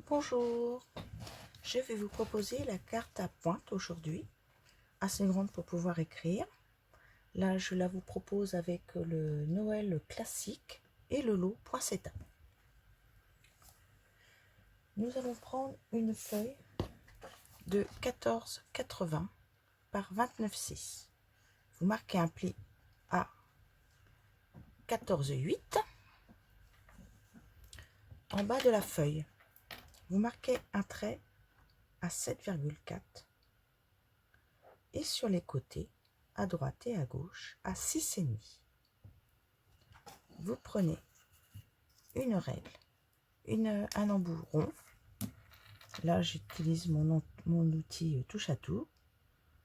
Bonjour, je vais vous proposer la carte à pointe aujourd'hui, assez grande pour pouvoir écrire. Là, je la vous propose avec le Noël classique et le lot Poinsettia. Nous allons prendre une feuille de 14,80 par 29,6. Vous marquez un pli à 14,8. En bas de la feuille, vous marquez un trait à 7,4 et sur les côtés, à droite et à gauche, à 6,5. Vous prenez une règle, un embout rond. Là, j'utilise mon outil touche à tout,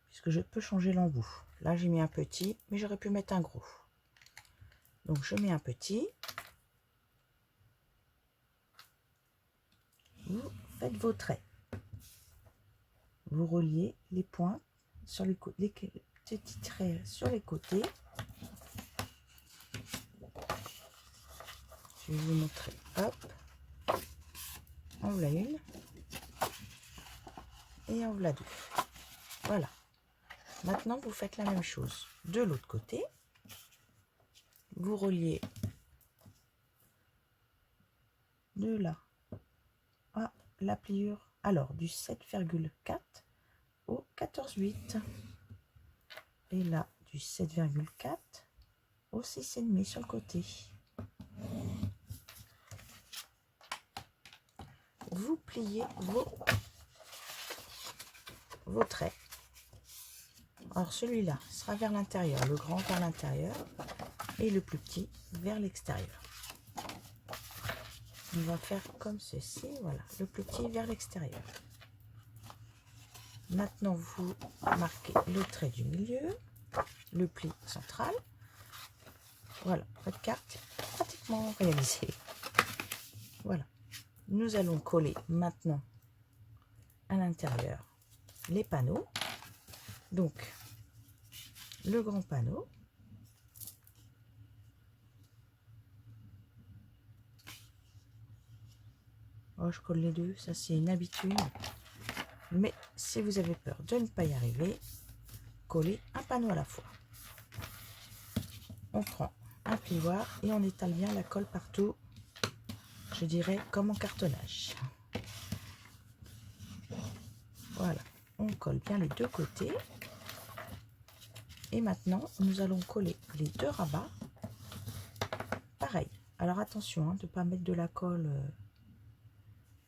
puisque je peux changer l'embout. Là, j'ai mis un petit, mais j'aurais pu mettre un gros. Donc, je mets un petit. Vous faites vos traits. Vous reliez les points sur les petits traits sur les côtés. Je vais vous montrer. Hop. En voilà une. Et en voilà deux. Voilà. Maintenant, vous faites la même chose de l'autre côté. Vous reliez de là à la pliure, alors du 7,4 au 14,8. Et là, du 7,4 au 6,5 sur le côté. Vous pliez vos traits. Alors celui-là sera vers l'intérieur, le grand vers l'intérieur et le plus petit vers l'extérieur. On va faire comme ceci, voilà, le plus petit vers l'extérieur. Maintenant, vous marquez le trait du milieu, le pli central. Voilà, votre carte est pratiquement réalisée. Voilà. Nous allons coller maintenant à l'intérieur les panneaux. Donc, le grand panneau. Oh, je colle les deux, ça c'est une habitude. Mais si vous avez peur de ne pas y arriver, collez un panneau à la fois. On prend un plioir et on étale bien la colle partout, je dirais comme en cartonnage. Voilà, on colle bien les deux côtés. Et maintenant, nous allons coller les deux rabats. Pareil. Alors attention de ne pas mettre de la colle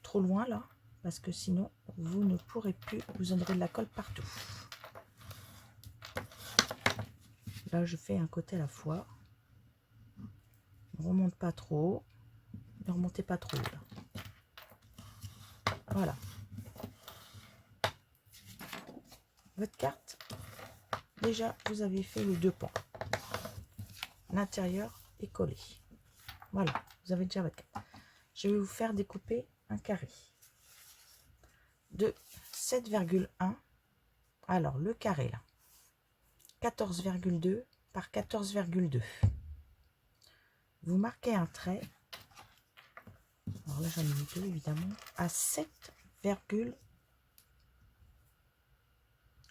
trop loin là, parce que sinon, vous ne pourrez plus, vous aurez de la colle partout. Là, je fais un côté à la fois. On remonte pas trop. Ne remontez pas trop là. Voilà. Votre carte, déjà, vous avez fait les deux pans. L'intérieur est collé. Voilà, vous avez déjà votre carte. Je vais vous faire découper un carré de 7,1. Alors, le carré là, 14,2 par 14,2. Vous marquez un trait. Alors là, j'en ai mis deux, évidemment. À 7,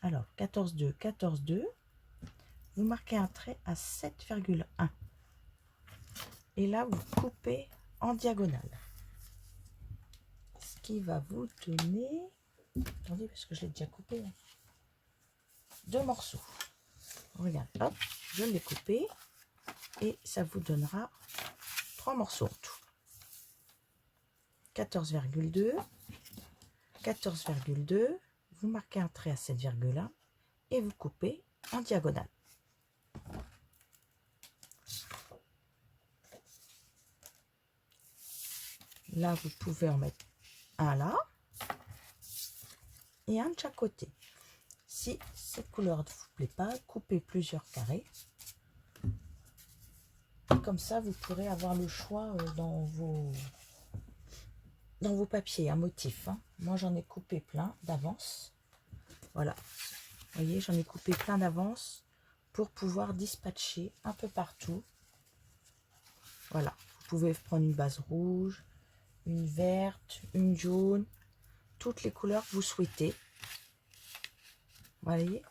alors 14,2, 14,2. Vous marquez un trait à 7,1. Et là, vous coupez en diagonale. Ce qui va vous donner... Attendez, parce que je l'ai déjà coupé. Hein. Deux morceaux. Regardez, hop, je l'ai coupé. Et ça vous donnera 3 morceaux en tout. 14,2, 14,2. Vous marquez un trait à 7,1 et vous coupez en diagonale. Là, vous pouvez en mettre un là et un de chaque côté. Si cette couleur ne vous plaît pas, coupez plusieurs carrés. Comme ça, vous pourrez avoir le choix dans vos papiers, un motif. Hein. Moi, j'en ai coupé plein d'avance. Voilà. Vous voyez, j'en ai coupé plein d'avance pour pouvoir dispatcher un peu partout. Voilà. Vous pouvez prendre une base rouge, une verte, une jaune, toutes les couleurs que vous souhaitez. Vous voyez?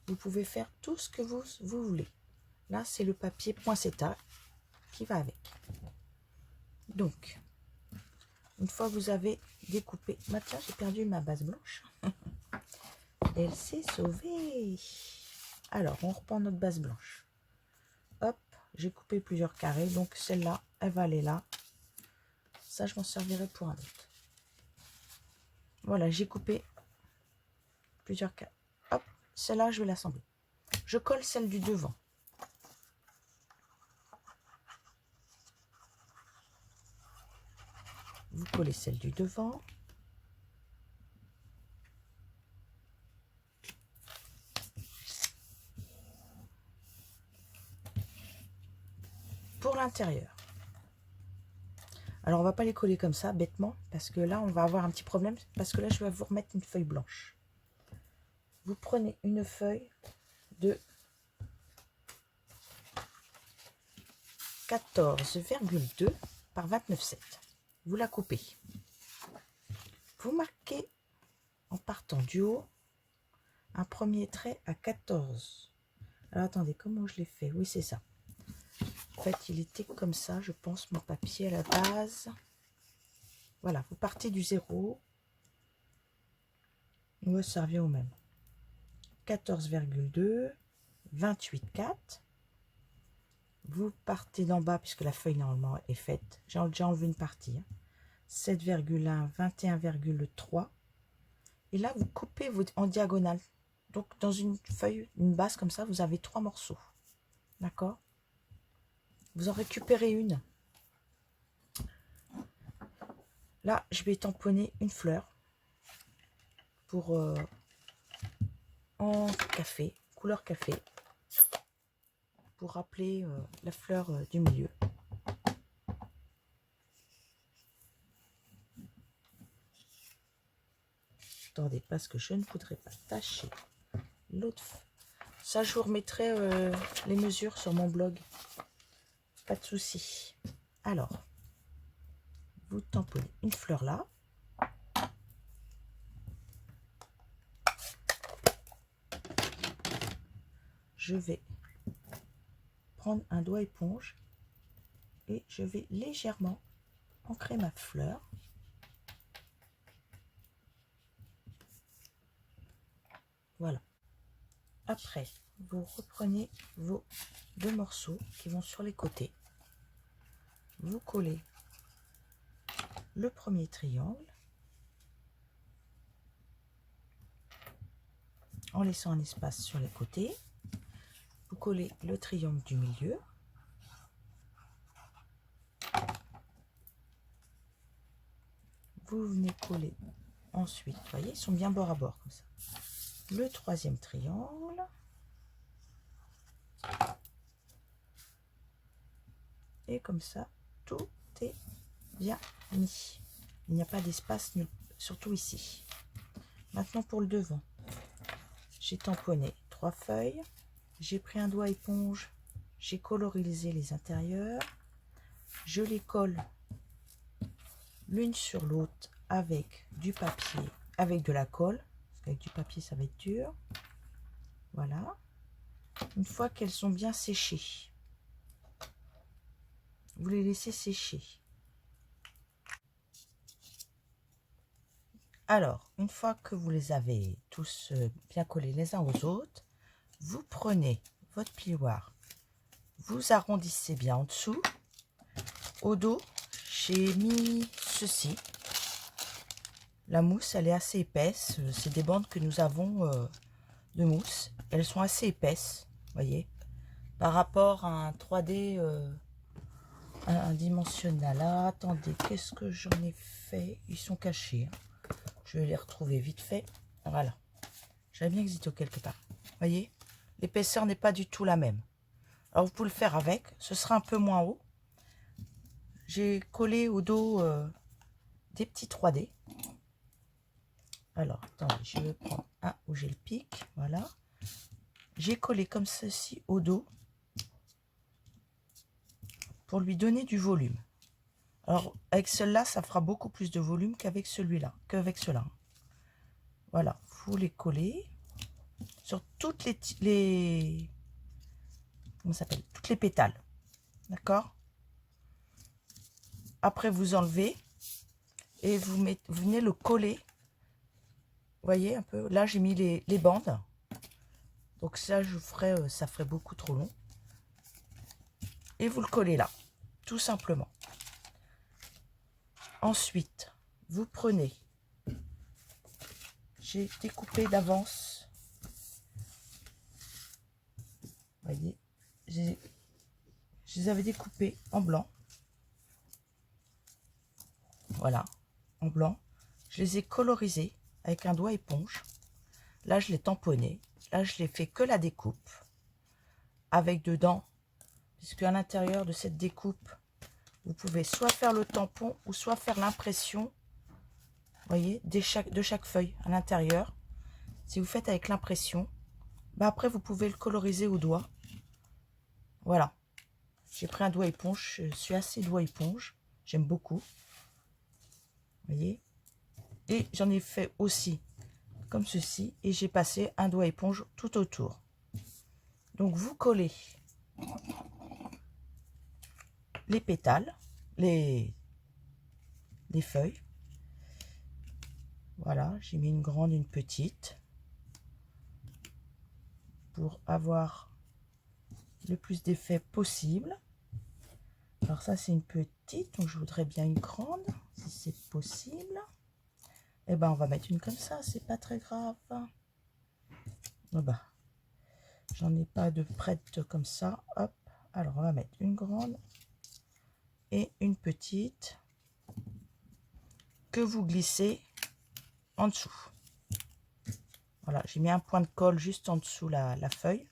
Vous pouvez faire tout ce que vous voulez. Là, c'est le papier poinsettia qui va avec. Donc, une fois que vous avez découpé... Bah tiens, j'ai perdu ma base blanche. Elle s'est sauvée. Alors, on reprend notre base blanche. Hop, j'ai coupé plusieurs carrés. Donc, celle-là, elle va aller là. Ça, je m'en servirai pour un autre. Voilà, j'ai coupé plusieurs carrés. Hop, celle-là, je vais l'assembler. Je colle celle du devant. Vous collez celle du devant. Pour l'intérieur. Alors, on va pas les coller comme ça, bêtement, parce que là, on va avoir un petit problème, parce que là, je vais vous remettre une feuille blanche. Vous prenez une feuille de 14,2 par 29,7. Vous la coupez. Vous marquez, en partant du haut, un premier trait à 14. Alors, attendez, comment je l'ai fait? Oui, c'est ça. En fait, il était comme ça, je pense, mon papier à la base. Voilà, vous partez du 0. Ouais, ça revient au même. 14,2, 28,4. Vous partez d'en bas, puisque la feuille, normalement, est faite. J'ai déjà enlevé une partie. 7,1, 21,3. Et là, vous coupez en diagonale. Donc, dans une feuille, une base comme ça, vous avez 3 morceaux. D'accord? Vous en récupérez une. Là, je vais tamponner une fleur pour en café, couleur café, pour rappeler la fleur du milieu. Attendez, parce que je ne voudrais pas tâcher l'autre. Ça, je vous remettrai les mesures sur mon blog. Pas de souci. Alors, vous tamponnez une fleur là. Je vais prendre un doigt éponge et je vais légèrement ancrer ma fleur. Voilà. Après, vous reprenez vos 2 morceaux qui vont sur les côtés. Vous collez le premier triangle en laissant un espace sur les côtés. Vous collez le triangle du milieu. Vous venez coller ensuite, vous voyez, ils sont bien bord à bord comme ça. Le troisième triangle. Et comme ça, tout est bien mis. Il n'y a pas d'espace, surtout ici. Maintenant pour le devant. J'ai tamponné 3 feuilles. J'ai pris un doigt éponge. J'ai colorisé les intérieurs. Je les colle l'une sur l'autre avec du papier, avec de la colle. Parce qu'avec du papier, ça va être dur. Voilà. Une fois qu'elles sont bien séchées, vous les laissez sécher. Alors, une fois que vous les avez tous bien collés les uns aux autres, vous prenez votre plioir, vous arrondissez bien en dessous. Au dos, j'ai mis ceci. La mousse, elle est assez épaisse. C'est des bandes que nous avons de mousse. Elles sont assez épaisses, voyez, par rapport à un 3D un dimensionnel. Ah, attendez, qu'est-ce que j'en ai fait? Ils sont cachés. Hein. Je vais les retrouver vite fait. Voilà. J'avais bien exité quelque part. Voyez, l'épaisseur n'est pas du tout la même. Alors, vous pouvez le faire avec. Ce sera un peu moins haut. J'ai collé au dos des petits 3D. Alors, attendez, je vais prendre un où j'ai le pic. Voilà. J'ai collé comme ceci au dos. pour lui donner du volume. Alors, avec celle-là, ça fera beaucoup plus de volume qu'avec celui-là, qu'avec cela. Voilà, vous les collez sur toutes comment ça s'appelle, toutes les pétales. D'accord? Après, vous enlevez et vous venez le coller. Vous voyez un peu, là j'ai mis les bandes. Donc ça, ça ferait beaucoup trop long. Et vous le collez là, tout simplement. Ensuite, vous prenez, j'ai découpé d'avance, vous voyez, je les avais découpés en blanc. Voilà, en blanc. Je les ai colorisés avec un doigt éponge. Là, je l'ai tamponné. Là, je l'ai fait que la découpe. Avec dedans, puisque à l'intérieur de cette découpe, vous pouvez soit faire le tampon ou soit faire l'impression, vous voyez, de chaque feuille à l'intérieur. Si vous faites avec l'impression, bah après, vous pouvez le coloriser au doigt. Voilà. J'ai pris un doigt éponge. Je suis assez doigt éponge. J'aime beaucoup. Vous voyez. Et j'en ai fait aussi comme ceci. Et j'ai passé un doigt éponge tout autour. Donc, vous collez les pétales, les feuilles. Voilà, j'ai mis une grande, une petite. Pour avoir le plus d'effet possible. Alors ça, c'est une petite. Donc, je voudrais bien une grande, si c'est possible. Eh ben, on va mettre une comme ça. C'est pas très grave. Oh ben, j'en ai pas de prête comme ça. Hop. Alors, on va mettre une grande et une petite que vous glissez en dessous. Voilà, j'ai mis un point de colle juste en dessous la feuille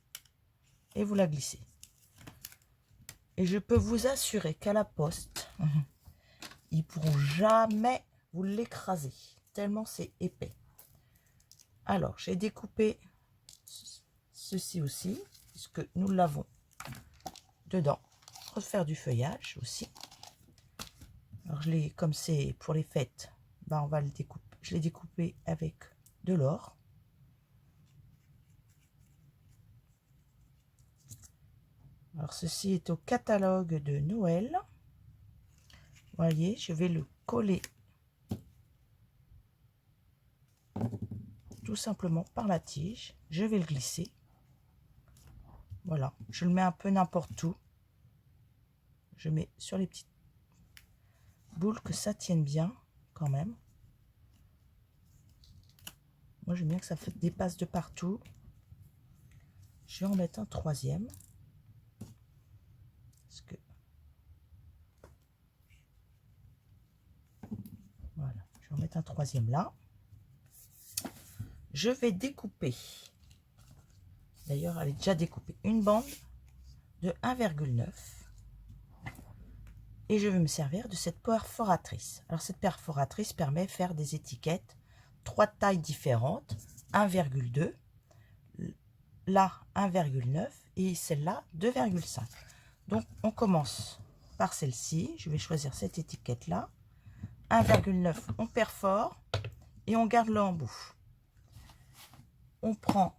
et vous la glissez. Et je peux vous assurer qu'à la poste, ils pourront jamais vous l'écraser, tellement c'est épais. Alors, j'ai découpé ceci aussi, puisque nous l'avons dedans. Refaire du feuillage aussi. Alors, comme c'est pour les fêtes, ben on va le découper. Je l'ai découpé avec de l'or. Alors, ceci est au catalogue de Noël. Vous voyez, je vais le coller tout simplement par la tige. Je vais le glisser. Voilà, je le mets un peu n'importe où. Je mets sur les petites boules que ça tienne bien quand même. Moi, j'aime bien que ça dépasse de partout. Je vais en mettre un troisième. Parce que... Voilà, je vais en mettre un troisième là. Je vais découper. D'ailleurs, elle est déjà découpée. Une bande de 1,9. Et je vais me servir de cette perforatrice. Alors, cette perforatrice permet de faire des étiquettes. 3 tailles différentes. 1,2. Là, 1,9. Et celle-là, 2,5. Donc, on commence par celle-ci. Je vais choisir cette étiquette-là. 1,9, on perfore et on garde le embout. On prend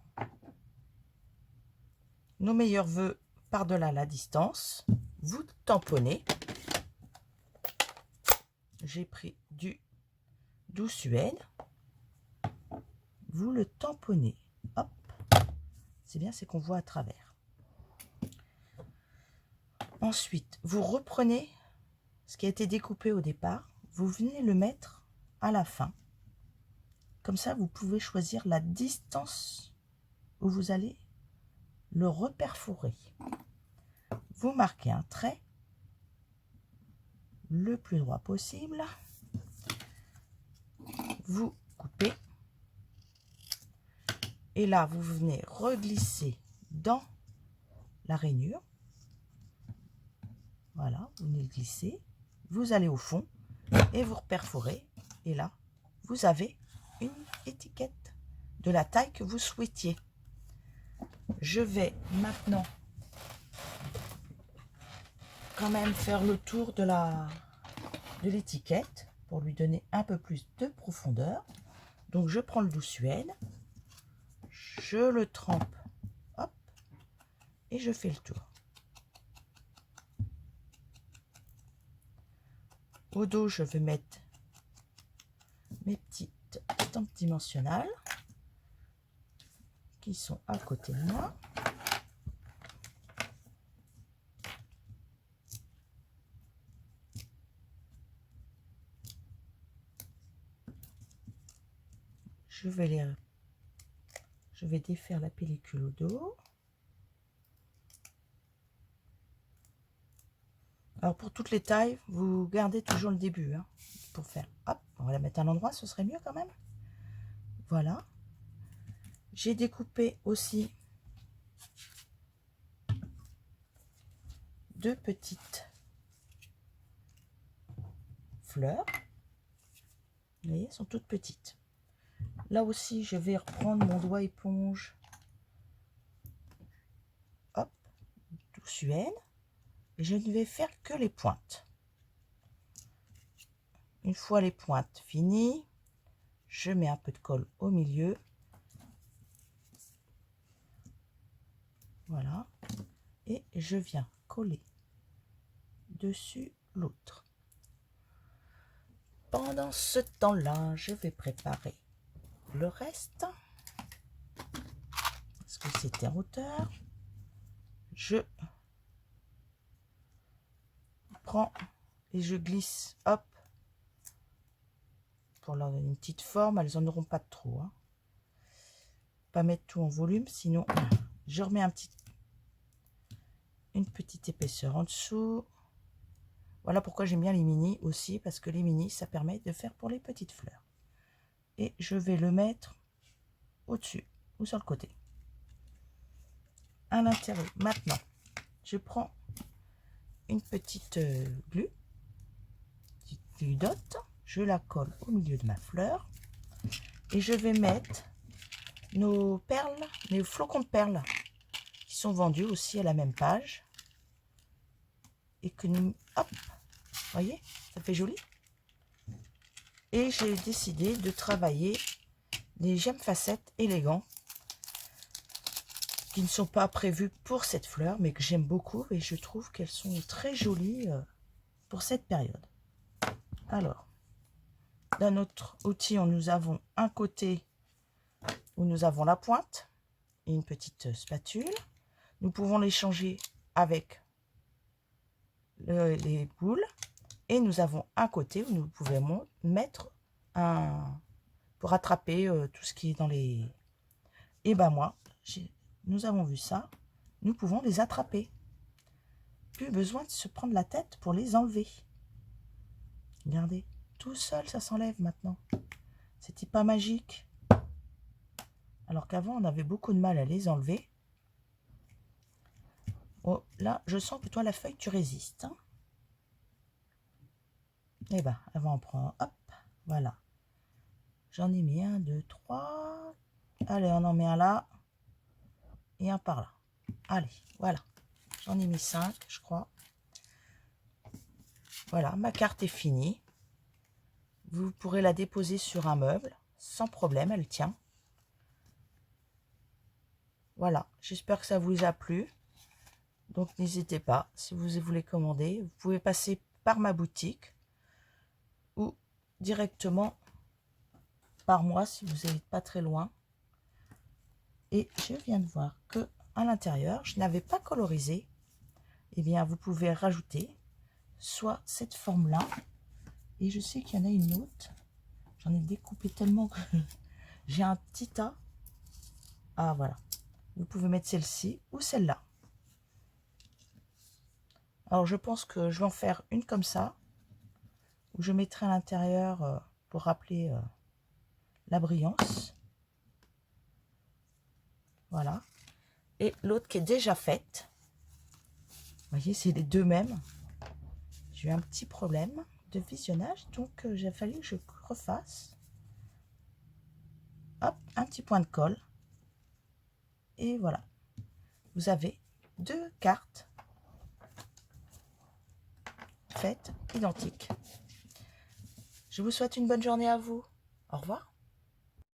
nos meilleurs vœux par-delà la distance. Vous tamponnez. J'ai pris du doux Suède. Vous le tamponnez. Hop. C'est bien, c'est qu'on voit à travers. Ensuite, vous reprenez ce qui a été découpé au départ. Vous venez le mettre à la fin. Comme ça, vous pouvez choisir la distance où vous allez le reperforer. Vous marquez un trait le plus droit possible. Vous coupez. Et là, vous venez reglisser dans la rainure. Voilà, vous venez le glisser. Vous allez au fond et vous reperforez. Et là, vous avez une étiquette de la taille que vous souhaitiez. Je vais maintenant quand même faire le tour de l'étiquette pour lui donner un peu plus de profondeur. Donc je prends le doux Suède, je le trempe, hop, et je fais le tour. Au dos, je vais mettre mes petites estampes dimensionnelles qui sont à côté de moi. Je vais défaire la pellicule au dos. Alors pour toutes les tailles, vous gardez toujours le début, hein, pour faire. Hop, on va la mettre à l'endroit, ce serait mieux quand même. Voilà. J'ai découpé aussi 2 petites fleurs. Vous voyez, elles sont toutes petites. Là aussi, je vais reprendre mon doigt éponge. Hop, doux Suède. Et je ne vais faire que les pointes. Une fois les pointes finies, je mets un peu de colle au milieu. Voilà. Et je viens coller dessus l'autre. Pendant ce temps-là, je vais préparer le reste. Parce que c'était en hauteur. Je prends et je glisse, hop, pour leur donner une petite forme. Elles en auront pas de trop, hein. Pas mettre tout en volume, sinon je remets une petite épaisseur en dessous. Voilà pourquoi j'aime bien les mini aussi, parce que les mini, ça permet de faire pour les petites fleurs. Et je vais le mettre au-dessus ou sur le côté. À l'intérieur. Maintenant, je prends une petite glue dot, je la colle au milieu de ma fleur et je vais mettre nos perles, mes flocons de perles qui sont vendus aussi à la même page et que nous, hop, voyez, ça fait joli. Et j'ai décidé de travailler des gemmes facettes élégants qui ne sont pas prévues pour cette fleur mais que j'aime beaucoup et je trouve qu'elles sont très jolies pour cette période. Alors, dans notre outil, nous avons un côté où nous avons la pointe et une petite spatule. Nous pouvons les changer avec les boules. Et nous avons un côté où nous pouvons mettre pour attraper tout ce qui est dans les... Et ben moi, nous avons vu ça. Nous pouvons les attraper. Plus besoin de se prendre la tête pour les enlever. Regardez, tout seul, ça s'enlève maintenant. C'était pas magique. Alors qu'avant, on avait beaucoup de mal à les enlever. Oh, là, je sens que toi, la feuille, tu résistes. Hein. Et ben, avant, on prend, hop, voilà. J'en ai mis 1, 2, 3. Allez, on en met un là. Et un par là. Allez, voilà. J'en ai mis 5, je crois. Voilà, ma carte est finie. Vous pourrez la déposer sur un meuble. Sans problème, elle tient. Voilà, j'espère que ça vous a plu. Donc, n'hésitez pas, si vous voulez commander, vous pouvez passer par ma boutique ou directement par moi si vous n'êtes pas très loin. Et je viens de voir que à l'intérieur, je n'avais pas colorisé. Eh bien, vous pouvez rajouter soit cette forme-là, et je sais qu'il y en a une autre. J'en ai découpé tellement que j'ai un petit tas. Ah, voilà. Vous pouvez mettre celle-ci ou celle-là. Alors, je pense que je vais en faire une comme ça, où je mettrai à l'intérieur pour rappeler la brillance. Voilà. Et l'autre qui est déjà faite. Vous voyez, c'est les deux mêmes. J'ai eu un petit problème de visionnage, donc j'ai fallu que je refasse. Hop, un petit point de colle. Et voilà. Vous avez 2 cartes faites identiques. Je vous souhaite une bonne journée à vous. Au revoir.